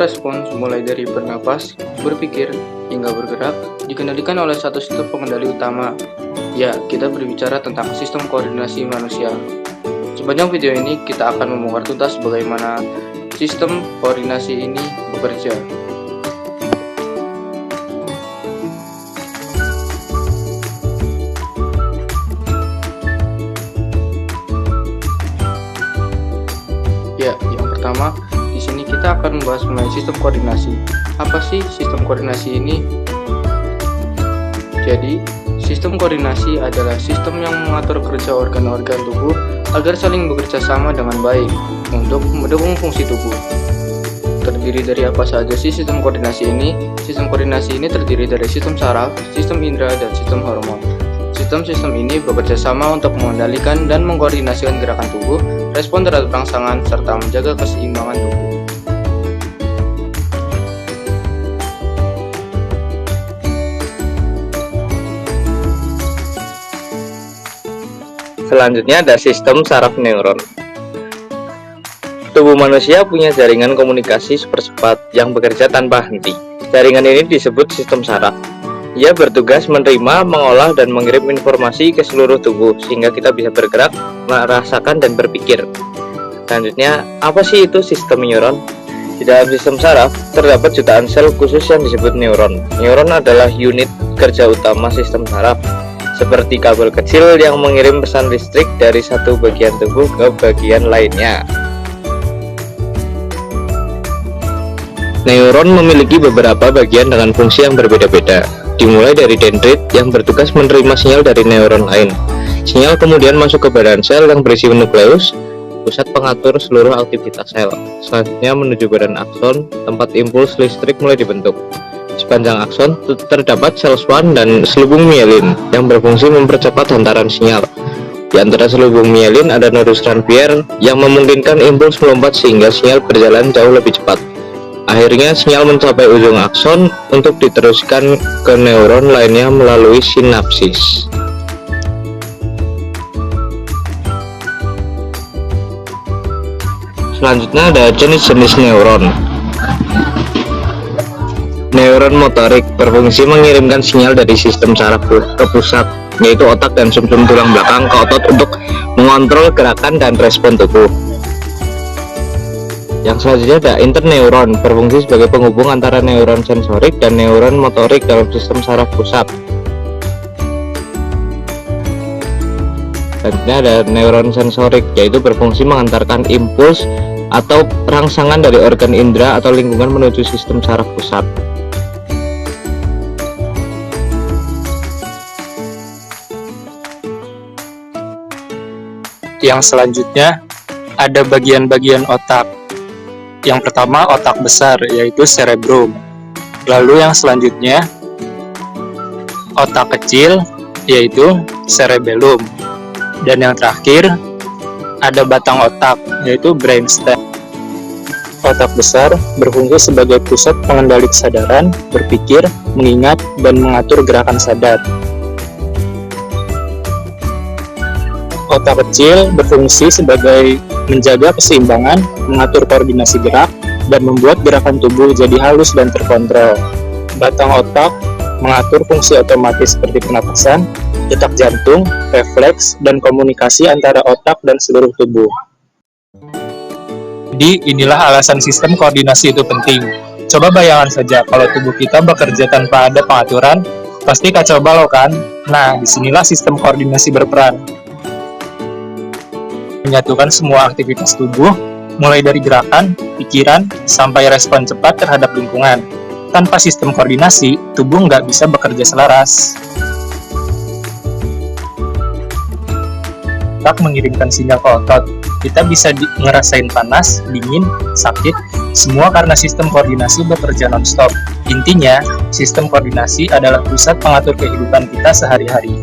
respons mulai dari bernapas, berpikir, hingga bergerak dikendalikan oleh satu sistem pengendali utama. Ya, kita berbicara tentang sistem koordinasi manusia. Sepanjang video ini kita akan membongkar tuntas bagaimana sistem koordinasi ini bekerja. Ya, yang pertama, di sini kita akan membahas mengenai sistem koordinasi. Apa sih sistem koordinasi ini? Jadi, sistem koordinasi adalah sistem yang mengatur kerja organ-organ tubuh agar saling bekerja sama dengan baik untuk mendukung fungsi tubuh. Terdiri dari apa saja sih sistem koordinasi ini? Sistem koordinasi ini terdiri dari sistem saraf, sistem indera, dan sistem hormon. Sistem-sistem ini bekerja sama untuk mengendalikan dan mengkoordinasikan gerakan tubuh, respon terhadap rangsangan, serta menjaga keseimbangan tubuh. Selanjutnya ada sistem saraf neuron. Tubuh manusia punya jaringan komunikasi super cepat yang bekerja tanpa henti. Jaringan ini disebut sistem saraf. Ia bertugas menerima, mengolah, dan mengirim informasi ke seluruh tubuh sehingga kita bisa bergerak, merasakan, dan berpikir. Selanjutnya, apa sih itu sistem neuron? Di dalam sistem saraf terdapat jutaan sel khusus yang disebut neuron. Neuron adalah unit kerja utama sistem saraf, seperti kabel kecil yang mengirim pesan listrik dari satu bagian tubuh ke bagian lainnya. Neuron memiliki beberapa bagian dengan fungsi yang berbeda-beda, dimulai dari dendrit yang bertugas menerima sinyal dari neuron lain. Sinyal kemudian masuk ke badan sel yang berisi nukleus, pusat pengatur seluruh aktivitas sel. Selanjutnya menuju badan akson, tempat impuls listrik mulai dibentuk. Sepanjang akson terdapat sel Schwann dan selubung mielin yang berfungsi mempercepat hantaran sinyal. Di antara selubung mielin ada nodus Ranvier yang memungkinkan impuls melompat sehingga sinyal berjalan jauh lebih cepat. Akhirnya sinyal mencapai ujung akson untuk diteruskan ke neuron lainnya melalui sinapsis. Selanjutnya ada jenis-jenis neuron. Neuron motorik berfungsi mengirimkan sinyal dari sistem saraf ke pusat, yaitu otak dan sumsum tulang belakang, ke otot untuk mengontrol gerakan dan respon tubuh. Yang selanjutnya ada interneuron, berfungsi sebagai penghubung antara neuron sensorik dan neuron motorik dalam sistem saraf pusat. Selanjutnya ada neuron sensorik, yaitu berfungsi mengantarkan impuls atau rangsangan dari organ indera atau lingkungan menuju sistem saraf pusat. Yang selanjutnya ada bagian-bagian otak. Yang pertama otak besar, yaitu cerebrum. Lalu yang selanjutnya otak kecil, yaitu cerebellum. Dan yang terakhir ada batang otak, yaitu brainstem. Otak besar berfungsi sebagai pusat pengendali kesadaran, berpikir, mengingat, dan mengatur gerakan sadar. Otak kecil berfungsi sebagai menjaga keseimbangan, mengatur koordinasi gerak, dan membuat gerakan tubuh jadi halus dan terkontrol. Batang otak mengatur fungsi otomatis seperti pernapasan, detak jantung, refleks, dan komunikasi antara otak dan seluruh tubuh. Jadi, inilah alasan sistem koordinasi itu penting. Coba bayangkan saja, kalau tubuh kita bekerja tanpa ada pengaturan, pasti kacau balau kan? Nah, disinilah sistem koordinasi berperan. Menyatukan semua aktivitas tubuh, mulai dari gerakan, pikiran, sampai respon cepat terhadap lingkungan. Tanpa sistem koordinasi, tubuh nggak bisa bekerja selaras. Otak mengirimkan sinyal ke otot. Kita bisa ngerasain panas, dingin, sakit, semua karena sistem koordinasi bekerja non-stop. Intinya, sistem koordinasi adalah pusat pengatur kehidupan kita sehari-hari.